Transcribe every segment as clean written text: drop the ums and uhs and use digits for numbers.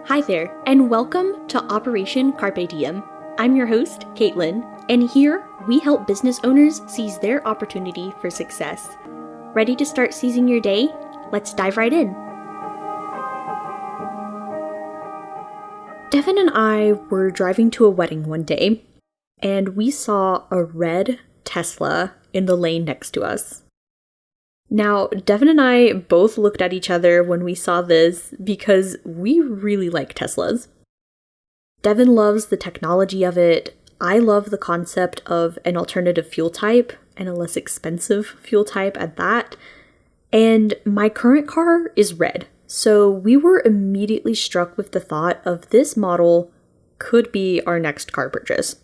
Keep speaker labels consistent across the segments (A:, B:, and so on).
A: Hi there, and welcome to Operation Carpe Diem. I'm your host, Caitlin, and here we help business owners seize their opportunity for success. Ready to start seizing your day? Let's dive right in. Devin and I were driving to a wedding one day, and we saw a red Tesla in the lane next to us. Now, Devin and I both looked at each other when we saw this because we really like Teslas. Devin loves the technology of it. I love the concept of an alternative fuel type and a less expensive fuel type at that. And my current car is red, so we were immediately struck with the thought of this model could be our next car purchase.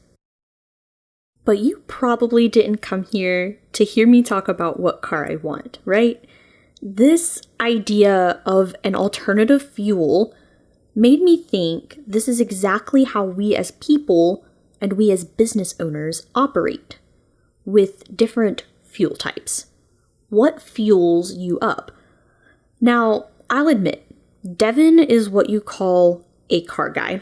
A: But you probably didn't come here to hear me talk about what car I want, right? This idea of an alternative fuel made me think this is exactly how we as people and we as business owners operate, with different fuel types. What fuels you up? Now, I'll admit, Devin is what you call a car guy.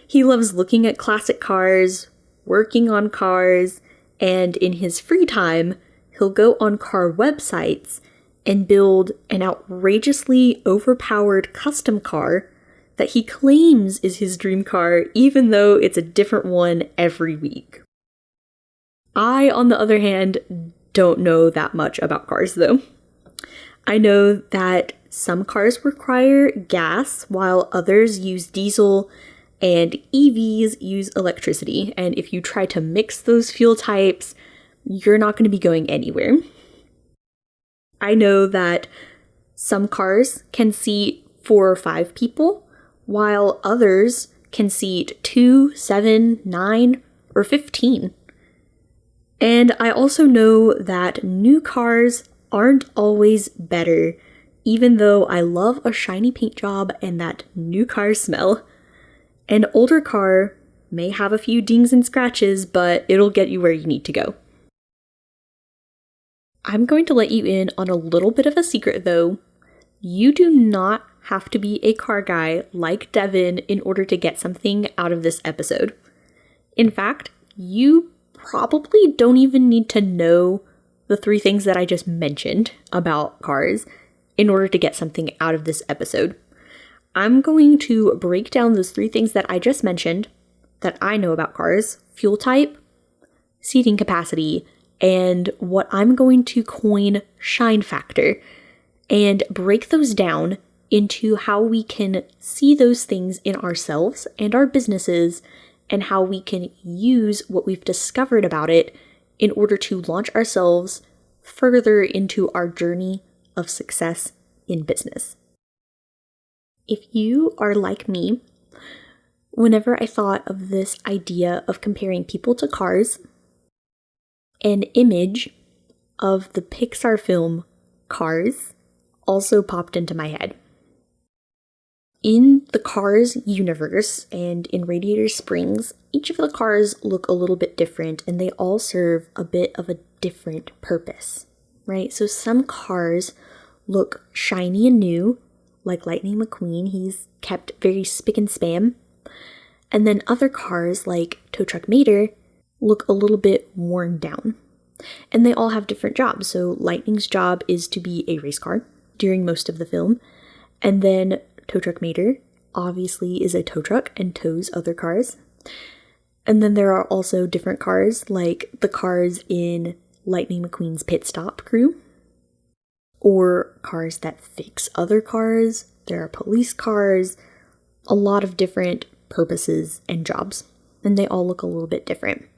A: He loves looking at classic cars, working on cars, and in his free time, he'll go on car websites and build an outrageously overpowered custom car that he claims is his dream car, even though it's a different one every week. I, on the other hand, don't know that much about cars, though. I know that some cars require gas, while others use diesel, and EVs use electricity, and if you try to mix those fuel types, you're not going to be going anywhere. I know that some cars can seat 4 or 5 people, while others can seat 2, 7, 9, or 15. And I also know that new cars aren't always better, even though I love a shiny paint job and that new car smell. An older car may have a few dings and scratches, but it'll get you where you need to go. I'm going to let you in on a little bit of a secret, though. You do not have to be a car guy like Devin in order to get something out of this episode. In fact, you probably don't even need to know the 3 things that I just mentioned about cars in order to get something out of this episode. I'm going to break down those 3 things that I just mentioned that I know about cars: fuel type, seating capacity, and what I'm going to coin shine factor, and break those down into how we can see those things in ourselves and our businesses, and how we can use what we've discovered about it in order to launch ourselves further into our journey of success in business. If you are like me, whenever I thought of this idea of comparing people to cars, an image of the Pixar film Cars also popped into my head. In the Cars universe and in Radiator Springs, each of the cars look a little bit different and they all serve a bit of a different purpose, right? So some cars look shiny and new, like Lightning McQueen. He's kept very spick and span. And then other cars, like Tow Truck Mater, look a little bit worn down. And they all have different jobs. So Lightning's job is to be a race car during most of the film. And then Tow Truck Mater obviously is a tow truck and tows other cars. And then there are also different cars, like the cars in Lightning McQueen's pit stop crew, or cars that fix other cars. There are police cars, a lot of different purposes and jobs, and they all look a little bit different.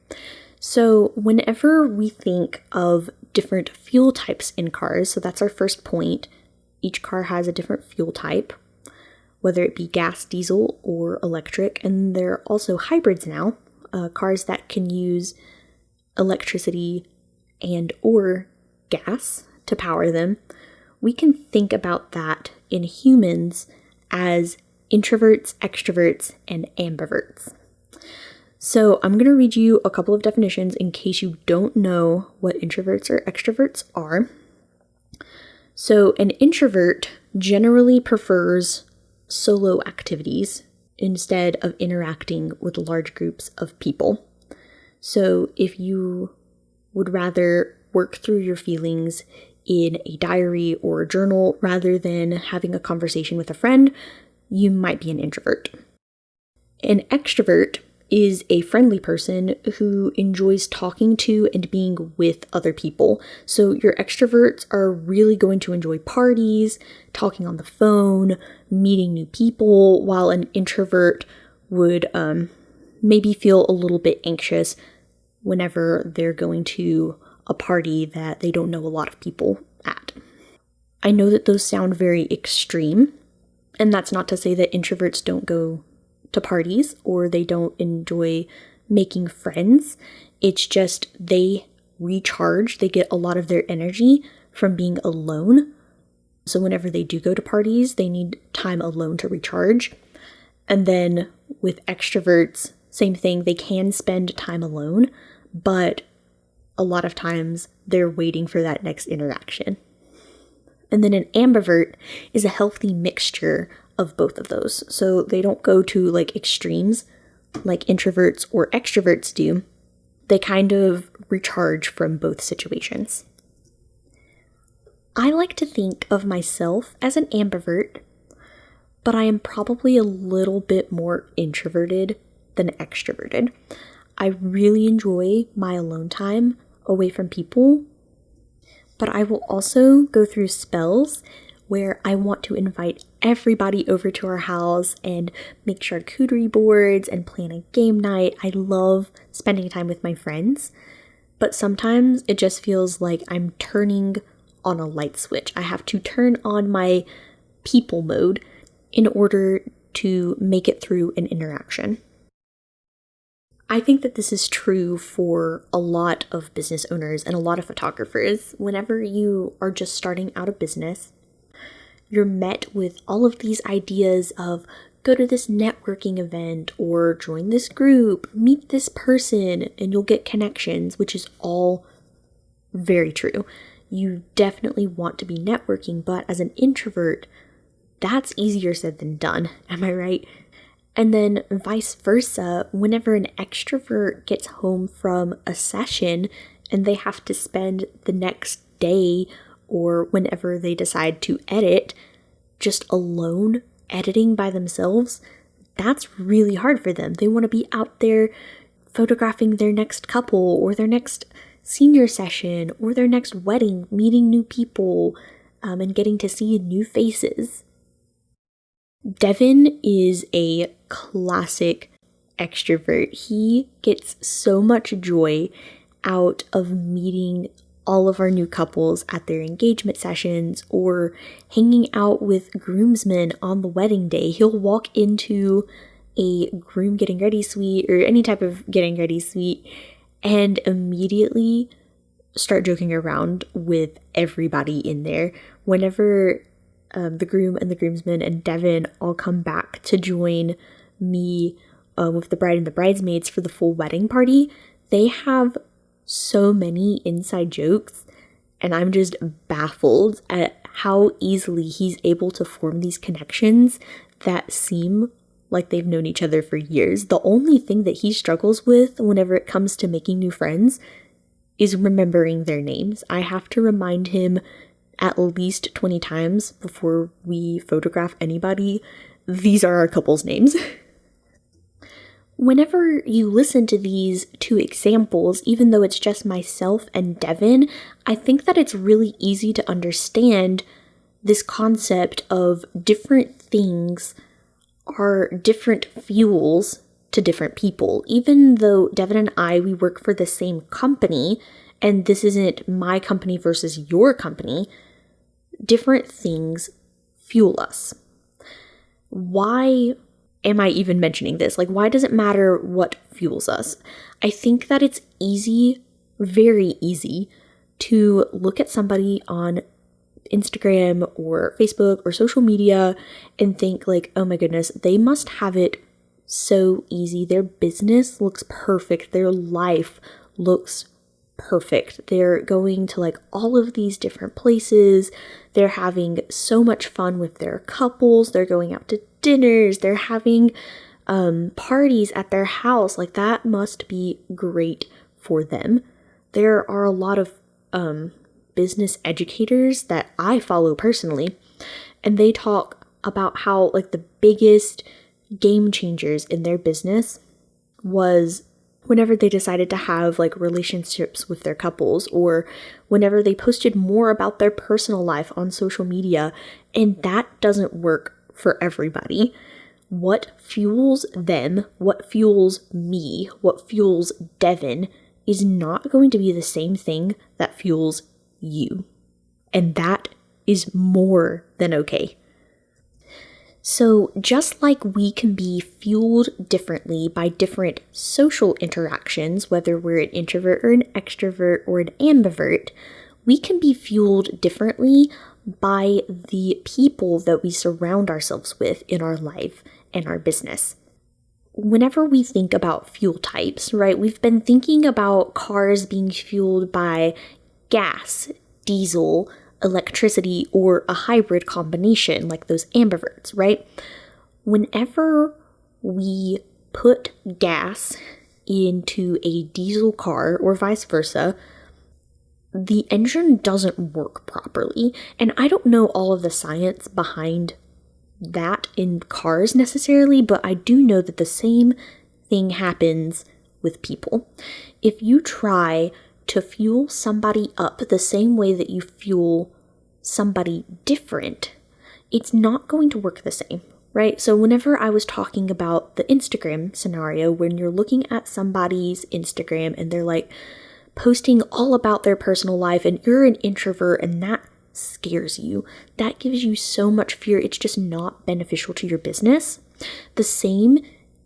A: So whenever we think of different fuel types in cars, so that's our first point, each car has a different fuel type, whether it be gas, diesel, or electric, and there are also hybrids now, cars that can use electricity and or gas to power them. We can think about that in humans as introverts, extroverts, and ambiverts. So I'm going to read you a couple of definitions in case you don't know what introverts or extroverts are. So an introvert generally prefers solo activities instead of interacting with large groups of people. So if you would rather work through your feelings in a diary or a journal rather than having a conversation with a friend, you might be an introvert. An extrovert is a friendly person who enjoys talking to and being with other people. So your extroverts are really going to enjoy parties, talking on the phone, meeting new people, while an introvert would maybe feel a little bit anxious whenever they're going to a party that they don't know a lot of people at. I know that those sound very extreme, and that's not to say that introverts don't go to parties or they don't enjoy making friends. It's just they recharge, they get a lot of their energy from being alone. So whenever they do go to parties, they need time alone to recharge. And then with extroverts, same thing, they can spend time alone, but a lot of times they're waiting for that next interaction. And then an ambivert is a healthy mixture of both of those. So they don't go to like extremes like introverts or extroverts do. They kind of recharge from both situations. I like to think of myself as an ambivert, but I am probably a little bit more introverted than extroverted. I really enjoy my alone time away from people, but I will also go through spells where I want to invite everybody over to our house and make charcuterie boards and plan a game night. I love spending time with my friends, but sometimes it just feels like I'm turning on a light switch. I have to turn on my people mode in order to make it through an interaction. I think that this is true for a lot of business owners and a lot of photographers. Whenever you are just starting out a business, you're met with all of these ideas of go to this networking event or join this group, meet this person, and you'll get connections, which is all very true. You definitely want to be networking, but as an introvert, that's easier said than done. Am I right? And then vice versa, whenever an extrovert gets home from a session and they have to spend the next day or whenever they decide to edit just alone, editing by themselves, that's really hard for them. They want to be out there photographing their next couple or their next senior session or their next wedding, meeting new people, and getting to see new faces. Devin is a classic extrovert. He gets so much joy out of meeting all of our new couples at their engagement sessions or hanging out with groomsmen on the wedding day. He'll walk into a groom getting ready suite or any type of getting ready suite and immediately start joking around with everybody in there. Whenever the groom and the groomsmen and Devin all come back to join me with the bride and the bridesmaids for the full wedding party, they have so many inside jokes, and I'm just baffled at how easily he's able to form these connections that seem like they've known each other for years. The only thing that he struggles with whenever it comes to making new friends is remembering their names. I have to remind him at least 20 times before we photograph anybody, these are our couple's names. Whenever you listen to these two examples, even though it's just myself and Devin, I think that it's really easy to understand this concept of different things are different fuels to different people. Even though Devin and I, we work for the same company, and this isn't my company versus your company, different things fuel us. Why am I even mentioning this? Like, why does it matter what fuels us? I think that it's easy, very easy, to look at somebody on Instagram or Facebook or social media and think like, oh my goodness, they must have it so easy. Their business looks perfect. Their life looks perfect. They're going to like all of these different places. They're having so much fun with their couples. They're going out to dinners. They're having parties at their house. Like that must be great for them. There are a lot of business educators that I follow personally, and they talk about how like the biggest game changers in their business was whenever they decided to have like relationships with their couples, or whenever they posted more about their personal life on social media. And that doesn't work for everybody. What fuels them, what fuels me, what fuels Devin is not going to be the same thing that fuels you. And that is more than okay. So just like we can be fueled differently by different social interactions, whether we're an introvert or an extrovert or an ambivert, we can be fueled differently by the people that we surround ourselves with in our life and our business. Whenever we think about fuel types, right, we've been thinking about cars being fueled by gas, diesel, electricity, or a hybrid combination like those ambiverts, right? Whenever we put gas into a diesel car or vice versa, the engine doesn't work properly. And I don't know all of the science behind that in cars necessarily, but I do know that the same thing happens with people. If you try to fuel somebody up the same way that you fuel somebody different, it's not going to work the same, right? So whenever I was talking about the Instagram scenario, when you're looking at somebody's Instagram and they're like posting all about their personal life and you're an introvert and that scares you, that gives you so much fear, it's just not beneficial to your business. The same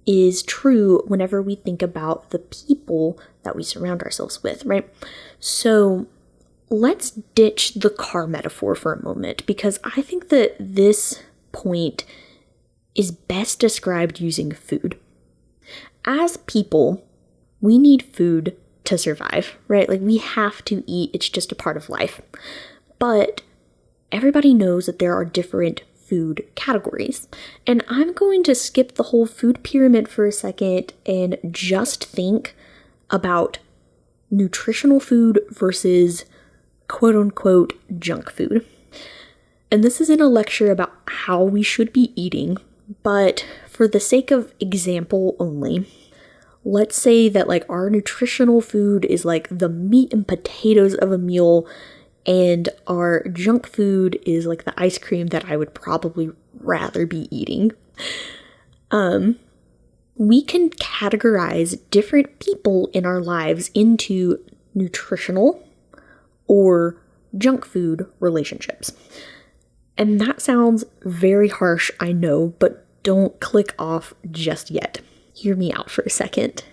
A: is true whenever we think about the people that we surround ourselves with, right? So let's ditch the car metaphor for a moment, because I think that this point is best described using food. As people, we need food to survive, right? Like we have to eat, it's just a part of life. But everybody knows that there are different food categories. And I'm going to skip the whole food pyramid for a second and just think about nutritional food versus quote unquote junk food. And this isn't a lecture about how we should be eating, but for the sake of example only, let's say that like our nutritional food is like the meat and potatoes of a meal, and our junk food is like the ice cream that I would probably rather be eating. We can categorize different people in our lives into nutritional or junk food relationships. And that sounds very harsh, I know, but don't click off just yet. Hear me out for a second.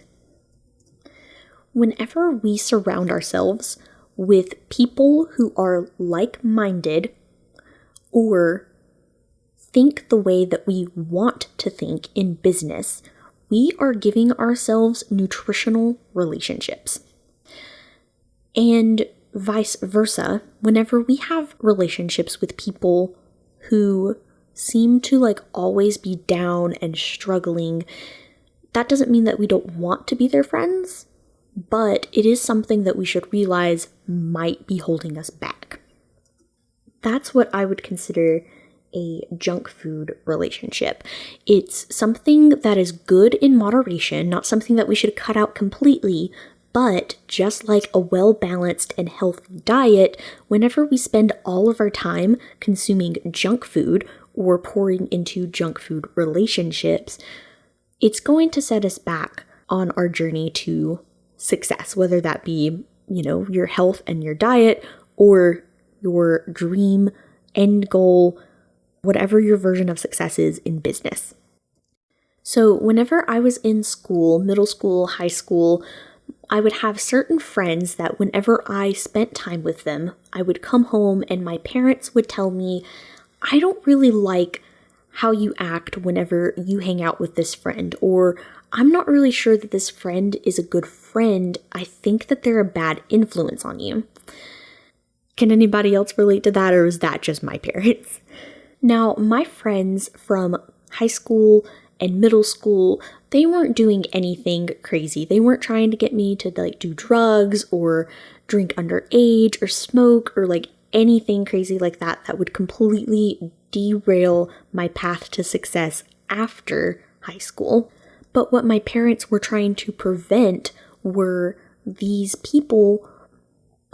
A: Whenever we surround ourselves with people who are like-minded or think the way that we want to think in business, we are giving ourselves nutritional relationships. And vice versa, whenever we have relationships with people who seem to like always be down and struggling, that doesn't mean that we don't want to be their friends, but it is something that we should realize might be holding us back. That's what I would consider a junk food relationship. It's something that is good in moderation, not something that we should cut out completely, but just like a well-balanced and healthy diet, whenever we spend all of our time consuming junk food or pouring into junk food relationships, it's going to set us back on our journey to success, whether that be, your health and your diet or your dream end goal, whatever your version of success is in business. So whenever I was in school, middle school, high school, I would have certain friends that whenever I spent time with them, I would come home and my parents would tell me, I don't really like how you act whenever you hang out with this friend, or I'm not really sure that this friend is a good friend. I think that they're a bad influence on you. Can anybody else relate to that, or is that just my parents? Now, my friends from high school and middle school, they weren't doing anything crazy. They weren't trying to get me to do drugs or drink underage or smoke or anything crazy like that that would completely derail my path to success after high school. But what my parents were trying to prevent were these people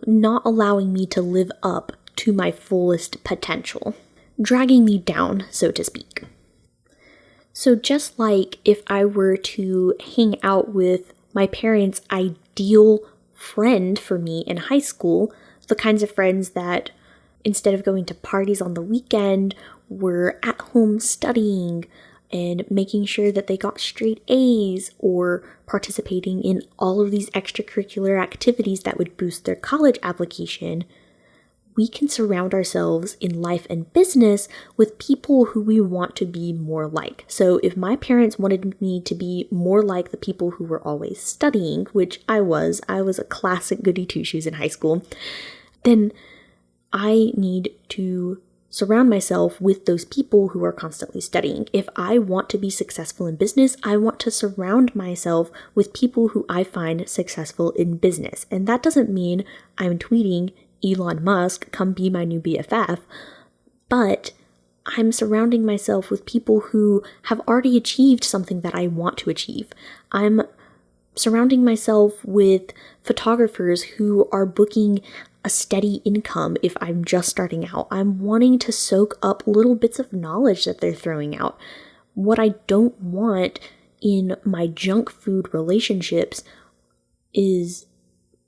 A: not allowing me to live up to my fullest potential, dragging me down, so to speak. So just like if I were to hang out with my parents' ideal friend for me in high school, the kinds of friends that instead of going to parties on the weekend were at home studying and making sure that they got straight A's or participating in all of these extracurricular activities that would boost their college application, we can surround ourselves in life and business with people who we want to be more like. So if my parents wanted me to be more like the people who were always studying, which I was a classic goody two-shoes in high school, then I need to surround myself with those people who are constantly studying. If I want to be successful in business, I want to surround myself with people who I find successful in business. And that doesn't mean I'm tweeting Elon Musk, come be my new BFF, but I'm surrounding myself with people who have already achieved something that I want to achieve. I'm surrounding myself with photographers who are booking a steady income if I'm just starting out. I'm wanting to soak up little bits of knowledge that they're throwing out. What I don't want in my junk food relationships is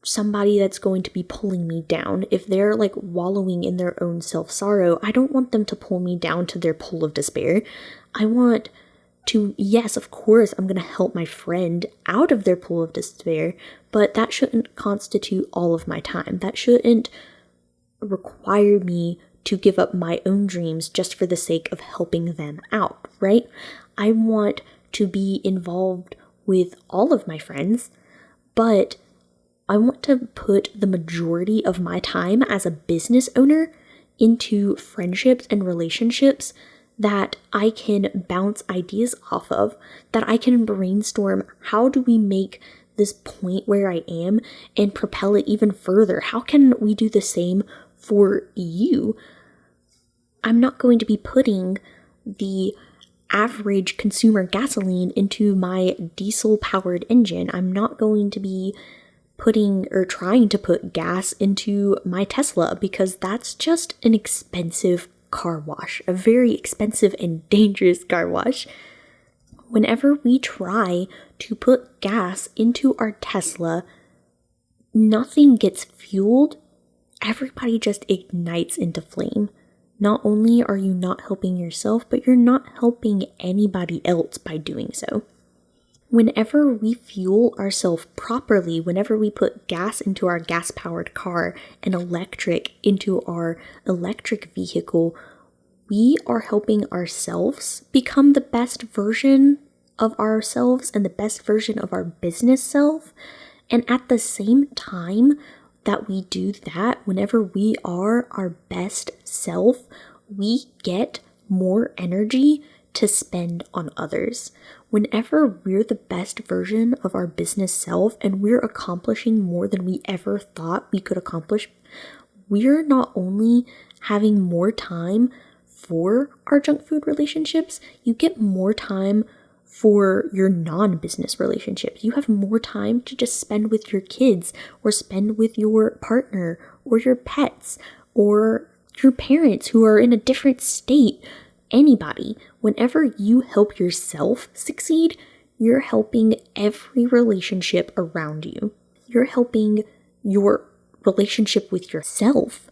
A: somebody that's going to be pulling me down. If they're wallowing in their own self-sorrow, I don't want them to pull me down to their pool of despair. I want to, yes, of course, I'm going to help my friend out of their pool of despair, but that shouldn't constitute all of my time. That shouldn't require me to give up my own dreams just for the sake of helping them out, right? I want to be involved with all of my friends, but I want to put the majority of my time as a business owner into friendships and relationships that I can bounce ideas off of, that I can brainstorm how do we make this point where I am and propel it even further. How can we do the same for you? I'm not going to be putting the average consumer gasoline into my diesel-powered engine. I'm not going to be putting or trying to put gas into my Tesla because that's just an expensive car wash, a very expensive and dangerous car wash. Whenever we try to put gas into our Tesla, nothing gets fueled. Everybody just ignites into flame. Not only are you not helping yourself, but you're not helping anybody else by doing so. Whenever we fuel ourselves properly, whenever we put gas into our gas-powered car and electric into our electric vehicle, we are helping ourselves become the best version of ourselves and the best version of our business self. And at the same time that we do that, whenever we are our best self, we get more energy to spend on others. Whenever we're the best version of our business self and we're accomplishing more than we ever thought we could accomplish, we're not only having more time for our junk food relationships, you get more time for your non-business relationships. You have more time to just spend with your kids or spend with your partner or your pets or your parents who are in a different state. Anybody. Whenever you help yourself succeed, you're helping every relationship around you. You're helping your relationship with yourself.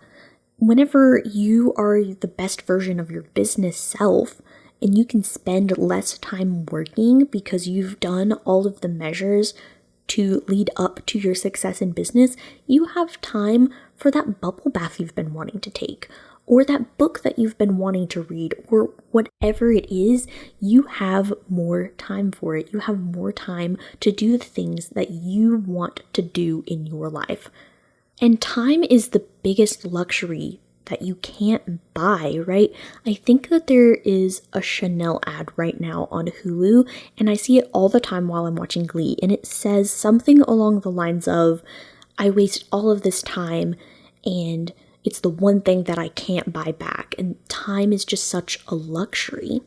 A: Whenever you are the best version of your business self and you can spend less time working because you've done all of the measures to lead up to your success in business, you have time for that bubble bath you've been wanting to take. or that book that you've been wanting to read, or whatever it is, you have more time for it. You have more time to do the things that you want to do in your life. And time is the biggest luxury that you can't buy, right? I think that there is a Chanel ad right now on Hulu, and I see it all the time while I'm watching Glee, and it says something along the lines of, I waste all of this time, and it's the one thing that I can't buy back, and time is just such a luxury.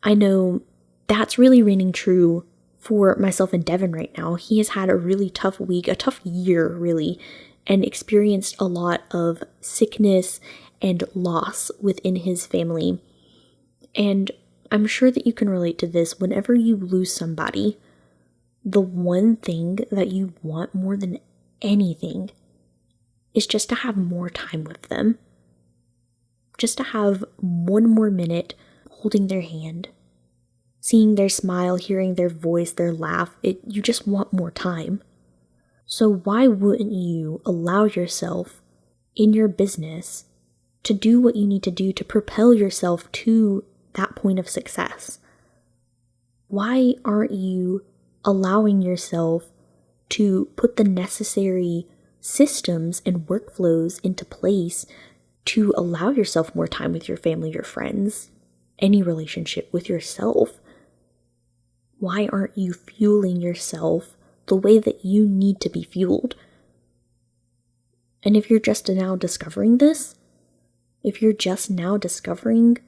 A: I know that's really ringing true for myself and Devin right now. He has had a really tough week, a tough year, really, and experienced a lot of sickness and loss within his family. And I'm sure that you can relate to this. Whenever you lose somebody, the one thing that you want more than anything is just to have more time with them. Just to have one more minute holding their hand, seeing their smile, hearing their voice, their laugh. You just want more time. So why wouldn't you allow yourself in your business to do what you need to do to propel yourself to that point of success? Why aren't you allowing yourself to put the necessary systems and workflows into place to allow yourself more time with your family, your friends, any relationship with yourself? Why aren't you fueling yourself the way that you need to be fueled? And if you're just now discovering this, if you're just now discovering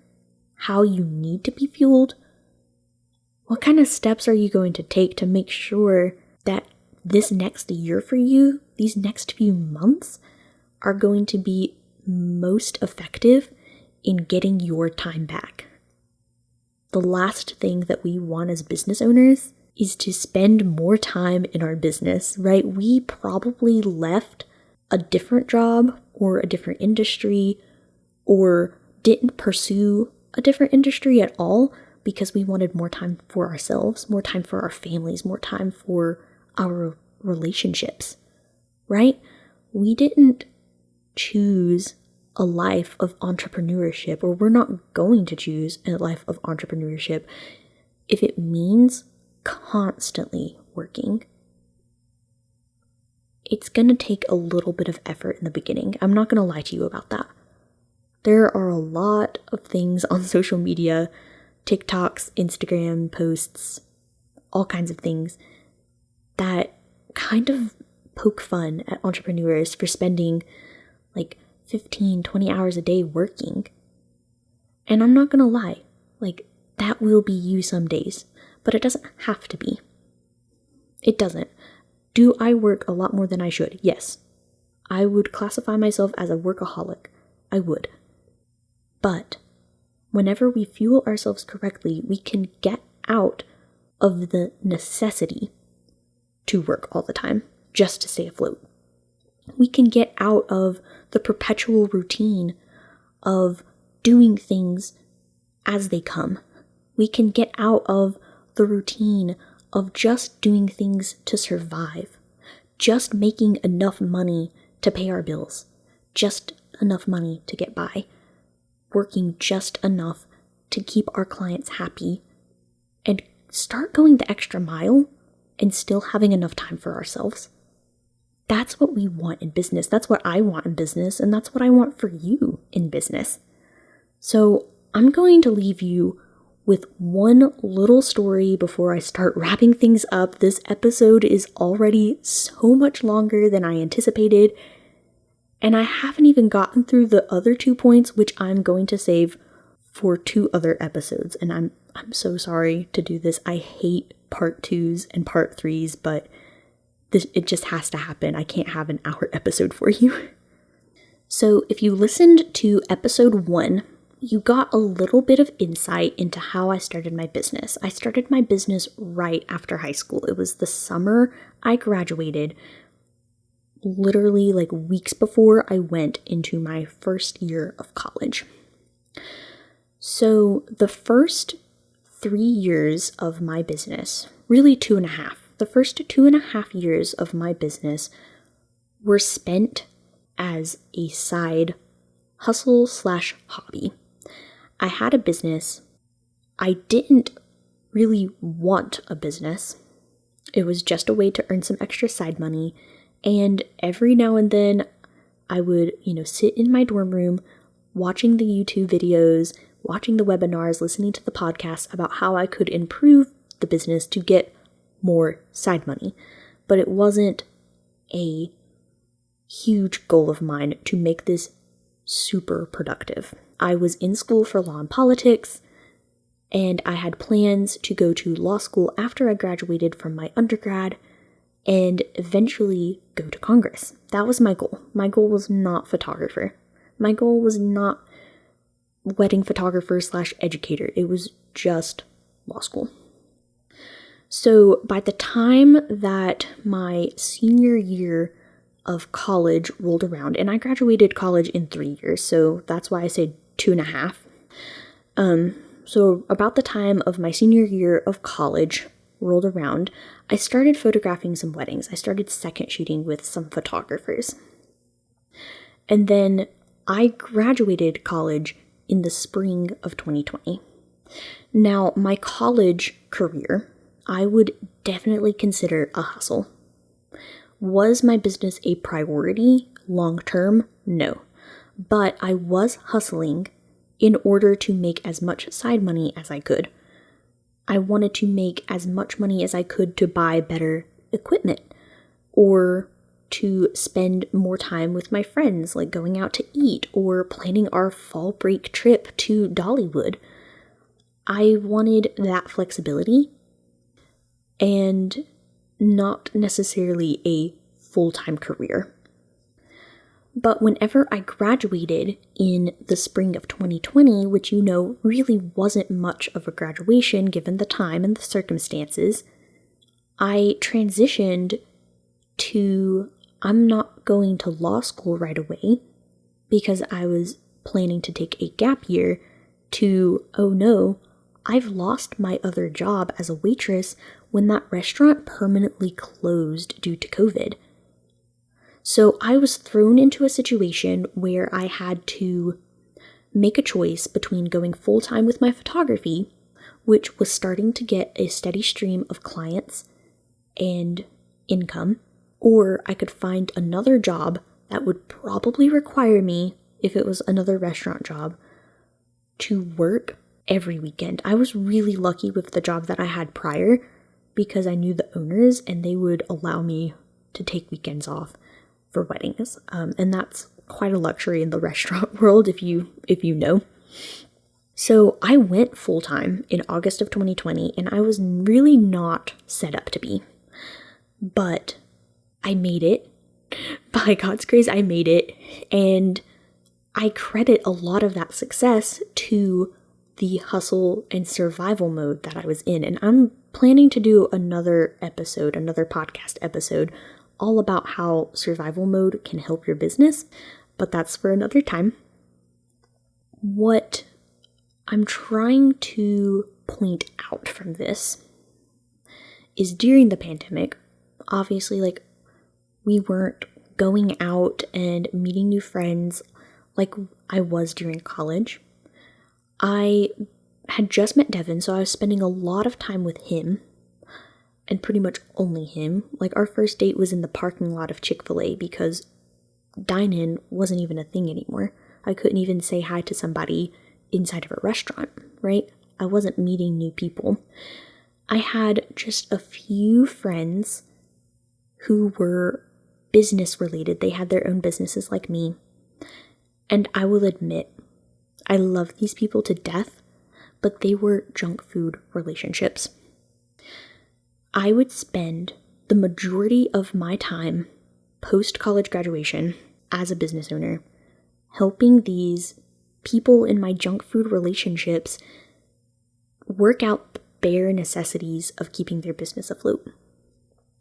A: how you need to be fueled, what kind of steps are you going to take to make sure that this next year for you, these next few months, are going to be most effective in getting your time back? The last thing that we want as business owners is to spend more time in our business, right? We probably left a different job or a different industry, or didn't pursue a different industry at all because we wanted more time for ourselves, more time for our families, more time for our relationships, right? We didn't choose a life of entrepreneurship, or we're not going to choose a life of entrepreneurship if it means constantly working. It's going to take a little bit of effort in the beginning. I'm not going to lie to you about that. There are a lot of things on social media, TikToks, Instagram posts, all kinds of things that kind of poke fun at entrepreneurs for spending like 15, 20 hours a day working. And I'm not going to lie, that will be you some days, but it doesn't have to be. It doesn't. Do I work a lot more than I should? Yes. I would classify myself as a workaholic. I would. But whenever we fuel ourselves correctly, we can get out of the necessity to work all the time just to stay afloat. We can get out of the perpetual routine of doing things as they come. We can get out of the routine of just doing things to survive, just making enough money to pay our bills, just enough money to get by, working just enough to keep our clients happy, and start going the extra mile and still having enough time for ourselves. That's what we want in business. That's what I want in business, and that's what I want for you in business. So I'm going to leave you with one little story before I start wrapping things up. This episode is already so much longer than I anticipated, and I haven't even gotten through the other 2 points, which I'm going to save for 2 other episodes. And I'm so sorry to do this. I hate part 2s and part 3s, but it just has to happen. I can't have an hour episode for you. So if you listened to episode 1, you got a little bit of insight into how I started my business. I started my business right after high school. It was the summer I graduated, literally weeks before I went into my first year of college. So the first 3 years of my business, really 2.5, the first 2.5 years of my business were spent as a side hustle/hobby. I had a business. I didn't really want a business. It was just a way to earn some extra side money. And every now and then I would, sit in my dorm room watching the YouTube videos, watching the webinars, listening to the podcasts about how I could improve the business to get more side money. But it wasn't a huge goal of mine to make this super productive. I was in school for law and politics, and I had plans to go to law school after I graduated from my undergrad and eventually go to Congress. That was my goal. My goal was not photographer. My goal was not wedding photographer/educator. It was just law school. So by the time that my senior year of college rolled around, and I graduated college in 3 years, so that's why I say 2.5. So about the time of my senior year of college rolled around, I started photographing some weddings. I started second shooting with some photographers. And then I graduated college in the spring of 2020. Now, my college career, I would definitely consider a hustle. Was my business a priority long term? No. But I was hustling in order to make as much side money as I could. I wanted to make as much money as I could to buy better equipment or to spend more time with my friends, like going out to eat or planning our fall break trip to Dollywood. I wanted that flexibility and not necessarily a full-time career. But whenever I graduated in the spring of 2020, which really wasn't much of a graduation given the time and the circumstances, I transitioned to I'm not going to law school right away because I was planning to take a gap year to, oh no, I've lost my other job as a waitress when that restaurant permanently closed due to COVID. So I was thrown into a situation where I had to make a choice between going full-time with my photography, which was starting to get a steady stream of clients and income, or I could find another job that would probably require me, if it was another restaurant job, to work every weekend. I was really lucky with the job that I had prior because I knew the owners and they would allow me to take weekends off for weddings. And that's quite a luxury in the restaurant world if you know. So I went full-time in August of 2020 and I was really not set up to be. But I made it. By God's grace, I made it. And I credit a lot of that success to the hustle and survival mode that I was in. And I'm planning to do another podcast episode, all about how survival mode can help your business, but that's for another time. What I'm trying to point out from this is during the pandemic, obviously, we weren't going out and meeting new friends like I was during college. I had just met Devin, so I was spending a lot of time with him. And pretty much only him. Our first date was in the parking lot of Chick-fil-A because dine-in wasn't even a thing anymore. I couldn't even say hi to somebody inside of a restaurant, right? I wasn't meeting new people. I had just a few friends who were business related. They had their own businesses like me. And I will admit, I love these people to death, but they were junk food relationships. I would spend the majority of my time post-college graduation as a business owner helping these people in my junk food relationships work out the bare necessities of keeping their business afloat.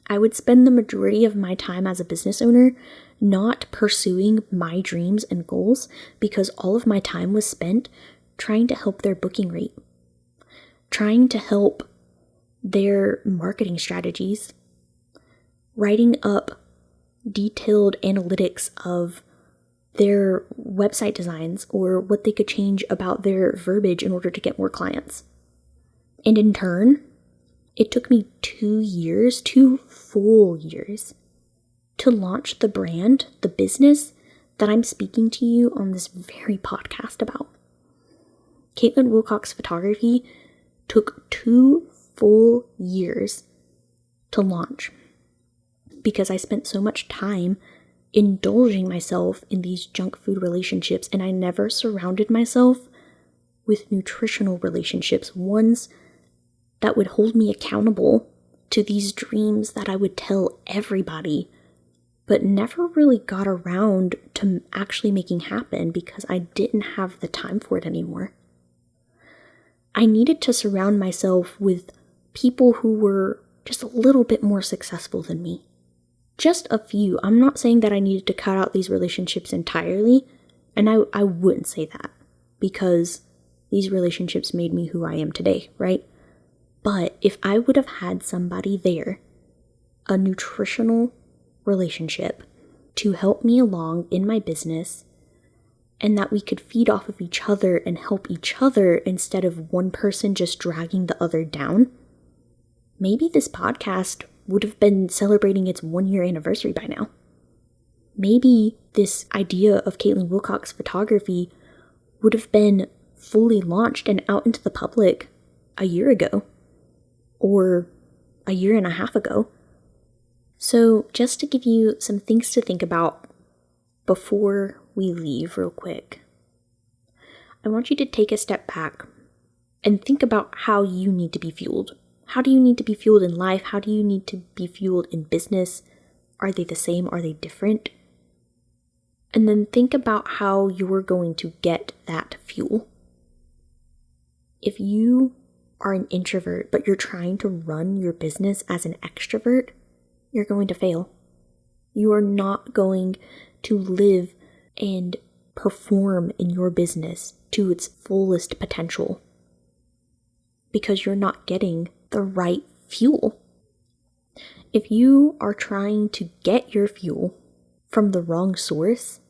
A: I would spend the majority of my time as a business owner not pursuing my dreams and goals because all of my time was spent trying to help their booking rate, trying to help their marketing strategies, writing up detailed analytics of their website designs or what they could change about their verbiage in order to get more clients. And in turn, it took me 2 full years, to launch the brand, the business that I'm speaking to you on this very podcast about. Caitlin Wilcox Photography took 2 full years to launch because I spent so much time indulging myself in these junk food relationships, and I never surrounded myself with nutritional relationships, ones that would hold me accountable to these dreams that I would tell everybody, but never really got around to actually making happen because I didn't have the time for it anymore. I needed to surround myself with people who were just a little bit more successful than me. Just a few. I'm not saying that I needed to cut out these relationships entirely, and I wouldn't say that, because these relationships made me who I am today, right? But if I would have had somebody there, a nutritional relationship, to help me along in my business, and that we could feed off of each other and help each other instead of one person just dragging the other down, maybe this podcast would have been celebrating its 1-year anniversary by now. Maybe this idea of Caitlin Wilcox Photography would have been fully launched and out into the public a year ago, or a year and a half ago. So just to give you some things to think about before we leave real quick, I want you to take a step back and think about how you need to be fueled. How do you need to be fueled in life? How do you need to be fueled in business? Are they the same? Are they different? And then think about how you're going to get that fuel. If you are an introvert, but you're trying to run your business as an extrovert, you're going to fail. You are not going to live and perform in your business to its fullest potential because you're not getting the right fuel. If you are trying to get your fuel from the wrong source,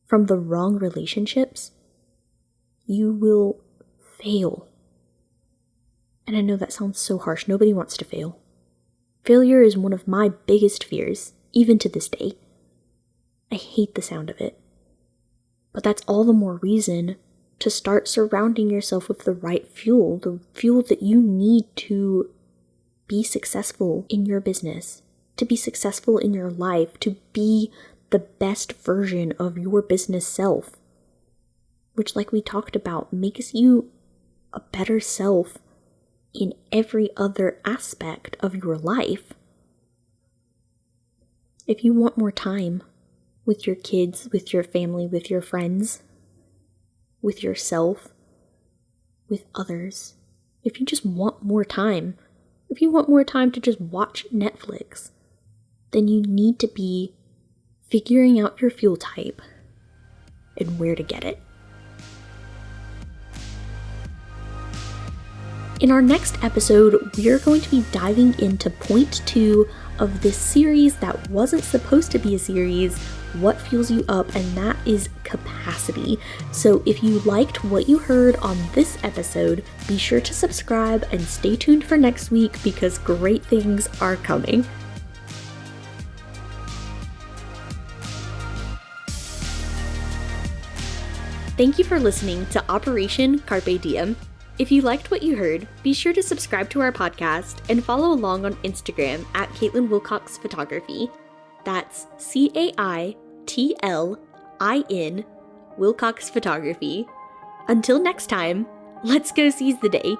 A: from the wrong relationships, you will fail. And I know that sounds so harsh. Nobody wants to fail. Failure is one of my biggest fears, even to this day. I hate the sound of it. But that's all the more reason to start surrounding yourself with the right fuel, the fuel that you need to be successful in your business, to be successful in your life, to be the best version of your business self, which, like we talked about, makes you a better self in every other aspect of your life. If you want more time with your kids, with your family, with your friends, with yourself, with others, if you just want more time, if you want more time to just watch Netflix, then you need to be figuring out your fuel type and where to get it. In our next episode, we are going to be diving into point 2 of this series that wasn't supposed to be a series, What Fuels You Up, and that is capacity. So if you liked what you heard on this episode, be sure to subscribe and stay tuned for next week because great things are coming. Thank you for listening to Operation Carpe Diem. If you liked what you heard, be sure to subscribe to our podcast and follow along on Instagram at Caitlin Wilcox Photography. That's CAITLIN Wilcox Photography. Until next time, let's go seize the day.